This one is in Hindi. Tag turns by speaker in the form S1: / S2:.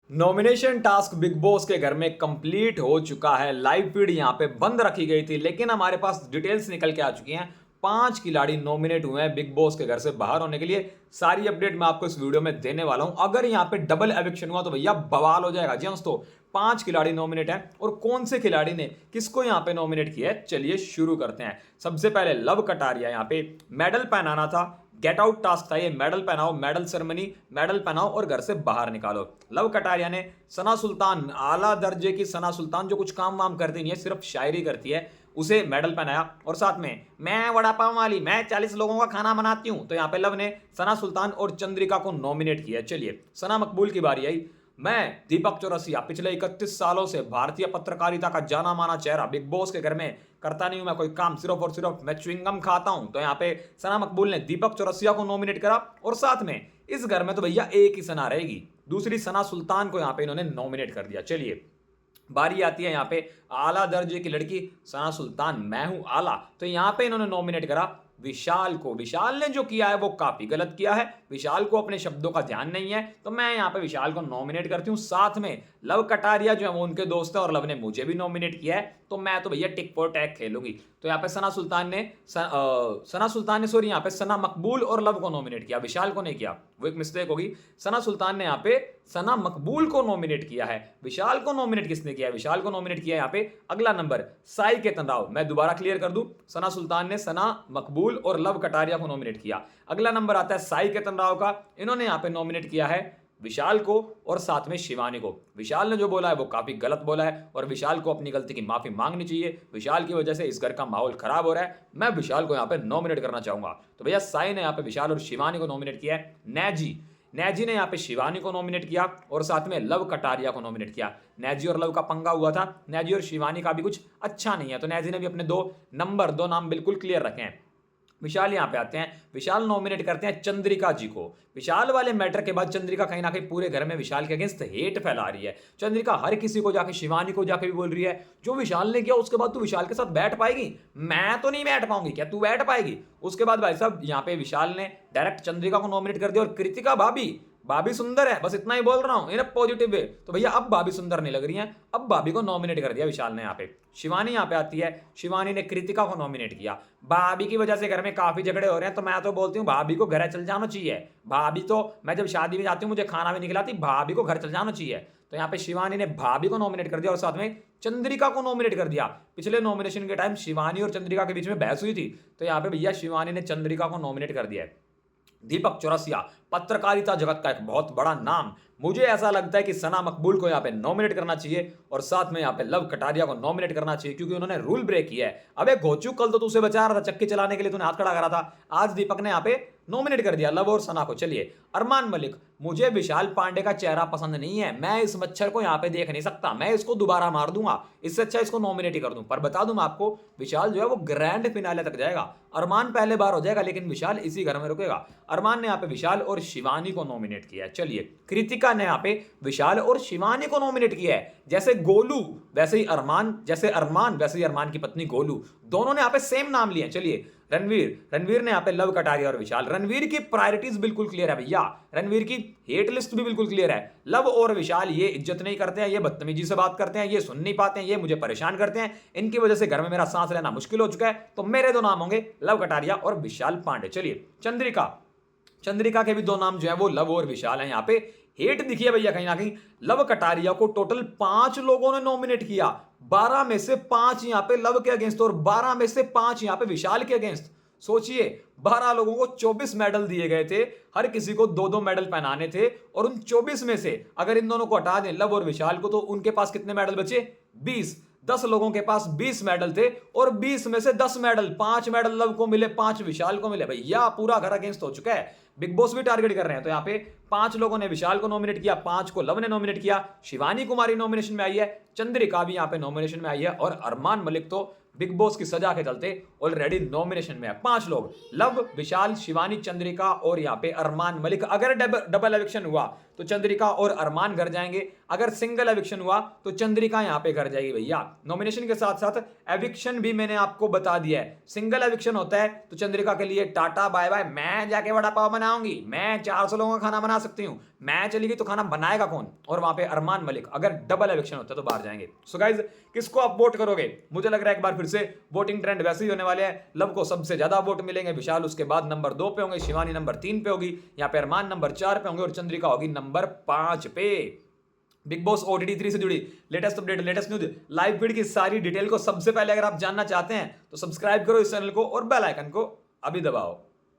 S1: नॉमिनेशन टास्क बिग बॉस के घर में कंप्लीट हो चुका है। लाइव फीड यहां पे बंद रखी गई थी, लेकिन हमारे पास डिटेल्स निकल के आ चुकी हैं। 5 खिलाड़ी नॉमिनेट हुए हैं बिग बॉस के घर से बाहर होने के लिए। सारी अपडेट मैं आपको इस वीडियो में देने वाला हूं। अगर यहां पे डबल एविक्शन हुआ तो भैया बवाल हो जाएगा। जी दोस्तों, 5 खिलाड़ी नॉमिनेट हैं और कौन से खिलाड़ी ने किसको यहां पे नॉमिनेट किया है, चलिए शुरू करते हैं। सबसे पहले लव कटारिया यहां पे मेडल पहनाना था। गेट आउट टास्क था ये, मेडल पहनाओ, मेडल सेरेमनी, मेडल पहनाओ और घर से बाहर निकालो। लव कटारिया ने सना सुल्तान, आला दर्जे की सना सुल्तान जो कुछ काम वाम करती नहीं है, सिर्फ शायरी करती है, उसे मेडल पहनाया। और साथ में मैं वड़ा पाव वाली, मैं 40 लोगों का खाना बनाती हूं। तो यहां पे लव ने सना सुल्तान और चंद्रिका को नॉमिनेट किया। चलिए सना मकबूल की बारी आई। मैं दीपक चौरसिया, पिछले 31 सालों से भारतीय पत्रकारिता का जाना माना चेहरा, बिग बॉस के घर में करता नहीं हूं मैं कोई काम, सिर्फ और सिर्फ मैं च्युइंगम खाता हूं। तो यहां पे सना मकबूल ने दीपक चौरसिया को नॉमिनेट करा। और साथ में इस घर में तो भैया एक ही सना रहेगी, दूसरी सना सुल्तान को यहां पे इन्होंने नॉमिनेट कर दिया। चलिए बारी आती है यहाँ पे आला दर्जे की लड़की सना सुल्तान, मैं हूं आला। तो यहां पे इन्होंने नॉमिनेट करा विशाल को। विशाल ने जो किया है वो काफी गलत किया है। विशाल को अपने शब्दों का ध्यान नहीं है, तो मैं यहां पे विशाल को नॉमिनेट करती हूं। साथ में लव कटारिया जो है वो उनके दोस्त है और लव ने मुझे भी नॉमिनेट किया है, तो मैं तो भैया टिक फॉर टैग खेलूंगी। तो यहाँ पे सना सुल्तान ने सॉरी यहाँ पे सना मकबूल और लव को नॉमिनेट किया, विशाल को नहीं किया, वो एक मिस्टेक होगी। सना सुल्तान ने यहाँ पे सना मकबूल को नॉमिनेट किया है। विशाल को नॉमिनेट किसने किया है? विशाल को नॉमिनेट किया यहाँ पे अगला नंबर साई केतन राव। मैं दोबारा क्लियर कर दूं, सना सुल्तान ने सना मकबूल और लव कटारिया को नॉमिनेट किया। अगला नंबर आता है साई केतन राव का। इन्होंने यहाँ पे नॉमिनेट किया है विशाल को और साथ में शिवानी को। विशाल ने जो बोला है वो काफी गलत बोला है और विशाल को अपनी गलती की माफी मांगनी चाहिए। विशाल की वजह से इस घर का माहौल खराब हो रहा है। मैं विशाल को यहाँ पे नॉमिनेट करना चाहूंगा। तो भैया साई ने यहाँ पे विशाल और शिवानी को नॉमिनेट किया है। नैजी ने यहाँ पे शिवानी को नॉमिनेट किया और साथ में लव कटारिया को नॉमिनेट किया। नैजी और लव का पंगा हुआ था, नैजी और शिवानी का भी कुछ अच्छा नहीं है, तो नैजी ने भी अपने दो नाम बिल्कुल क्लियर रखे हैं। विशाल यहां पे आते हैं, विशाल नॉमिनेट करते हैं चंद्रिका जी को। विशाल वाले मैटर के बाद चंद्रिका कहीं ना कहीं पूरे घर में विशाल के अगेंस्ट हेट फैला रही है। चंद्रिका हर किसी को जाके, शिवानी को जाके भी बोल रही है जो विशाल ने किया उसके बाद तू विशाल के साथ बैठ पाएगी? मैं तो नहीं बैठ पाऊंगी, क्या तू बैठ पाएगी? उसके बाद भाई साहब यहाँ पे विशाल ने डायरेक्ट चंद्रिका को नॉमिनेट कर दिया। और कृतिका भाभी, भाभी सुंदर है, बस इतना ही बोल रहा हूं इन पॉजिटिव वे। तो भैया अब भाभी सुंदर नहीं लग रही हैं, अब भाभी को नॉमिनेट कर दिया विशाल ने। यहाँ पे शिवानी यहाँ पे आती है, शिवानी ने कृतिका को नॉमिनेट किया। भाभी की वजह से घर में काफी झगड़े हो रहे हैं, तो मैं तो बोलती हूँ भाभी को घर चल जाना चाहिए। भाभी तो, मैं जब शादी में जाती हूँ मुझे खाना भी नहीं खिलाती, भाभी को घर चल जाना चाहिए। तो यहाँ पे शिवानी ने भाभी को नॉमिनेट कर दिया और साथ में चंद्रिका को नॉमिनेट कर दिया। पिछले नॉमिनेशन के टाइम शिवानी और चंद्रिका के बीच में बहस हुई थी, तो यहाँ पे भैया शिवानी ने चंद्रिका को नॉमिनेट कर दिया है। दीपक चौरसिया, पत्रकारिता जगत का एक बहुत बड़ा नाम, मुझे ऐसा लगता है कि सना मकबूल को यहाँ पे नॉमिनेट करना चाहिए और साथ में यहाँ पे लव कटारिया को नॉमिनेट करना चाहिए, क्योंकि उन्होंने रूल ब्रेक किया है। अबे घोचू, कल तो तू उसे बचा रहा था, चक्की चलाने के लिए तूने हाथ खड़ा करा था, आज दीपक ने यहाँ पे नॉमिनेट कर दिया लव और सना को। चलिए अरमान मलिक, मुझे विशाल पांडे का चेहरा पसंद नहीं है, मैं इस मच्छर को यहाँ पे देख नहीं सकता, मैं इसको दोबारा मार दूंगा, इससे अच्छा इसको नॉमिनेट ही कर दूं। पर बता दूं मैं आपको, विशाल जो है वो ग्रैंड फिनाले तक जाएगा। अरमान पहले बार हो जाएगा, लेकिन विशाल इसी घर में रुकेगा। अरमान ने यहाँ पे विशाल और शिवानी को नॉमिनेट किया है। चलिए कृतिका ने यहाँ पे विशाल और शिवानी को नॉमिनेट किया है। जैसे गोलू वैसे ही अरमान, जैसे अरमान वैसे ही अरमान की पत्नी गोलू, दोनों ने यहाँ पे सेम नाम लिए। चलिए रणवीर ने यहाँ पे लव कटारिया और विशाल। रणवीर की प्रायोरिटीज बिल्कुल क्लियर है भैया, रणवीर की हेट लिस्ट भी बिल्कुल क्लियर है। लव और विशाल ये इज्जत नहीं करते हैं, ये बदतमीजी से बात करते हैं, ये सुन नहीं पाते हैं, ये मुझे परेशान करते हैं, इनकी वजह से घर में मेरा सांस लेना मुश्किल हो चुका है। तो मेरे दो नाम होंगे लव कटारिया और विशाल पांडे। चलिए चंद्रिका के भी दो नाम जो है वो लव और विशाल है। यहाँ पे हेट दिखिए भैया कहीं ना कहीं। लव कटारिया को टोटल 5 लोगों ने नॉमिनेट किया, 12 में से 5 यहां पे लव के अगेंस्ट और 12 में से 5 यहां पे विशाल के अगेंस्ट। सोचिए 12 लोगों को 24 मेडल दिए गए थे, हर किसी को 2-2 मेडल पहनाने थे, और उन 24 में से अगर इन दोनों को हटा दें लव और विशाल को, तो उनके पास कितने मेडल बचे? 20। 10 लोगों के पास 20 मेडल थे और 20 में से 10 मेडल, 5 मेडल लव को मिले, 5 विशाल को मिले। भैया पूरा घर अगेंस्ट हो चुका है, बिग बॉस भी टारगेट कर रहे हैं। तो यहाँ पे 5 लोगों ने विशाल को नॉमिनेट किया, 5 को लव ने नॉमिनेट किया। शिवानी कुमारी नॉमिनेशन में आई है, चंद्रिका भी यहाँ पे नॉमिनेशन में आई है और अरमान मलिक तो बिग बॉस की सजा के चलते ऑलरेडी नॉमिनेशन में है। 5 लोग, लव, विशाल, शिवानी, चंद्रिका और यहाँ पे अरमान मलिक। अगर डबल इलेक्शन हुआ तो चंद्रिका और अरमान घर जाएंगे। अगर सिंगल एविक्शन हुआ तो चंद्रिका यहां पे घर जाएगी भैया। नॉमिनेशन के साथ साथ एविक्शन भी मैंने आपको बता दिया है। सिंगल एविक्शन होता है तो चंद्रिका के लिए टाटा बाय बाय, मैं जाके वड़ा पाव बनाऊंगी, मैं 400 लोगों का खाना बना सकती हूं, मैं चली गई तो खाना बनाएगा कौन। और वहां पे अरमान मलिक अगर डबल एविक्शन होता है तो बाहर जाएंगे। सो गाइज, किसको आप वोट करोगे? मुझे लग रहा है एक बार फिर से वोटिंग ट्रेंड वैसे ही होने वाले हैं। लव को सबसे ज्यादा वोट मिलेंगे, विशाल उसके बाद नंबर 2 पे होंगे, शिवानी नंबर 3 पे होगी, यहाँ पे अरमान नंबर 4 पे होंगे और चंद्रिका होगी नंबर 5 पे। बिग बॉस OTT 3 से जुड़ी latest update, latest news, live feed की सारी डिटेल को सबसे पहले अगर आप जानना चाहते हैं तो सब्सक्राइब करो इस चैनल को और बेल आइकन को अभी दबाओ।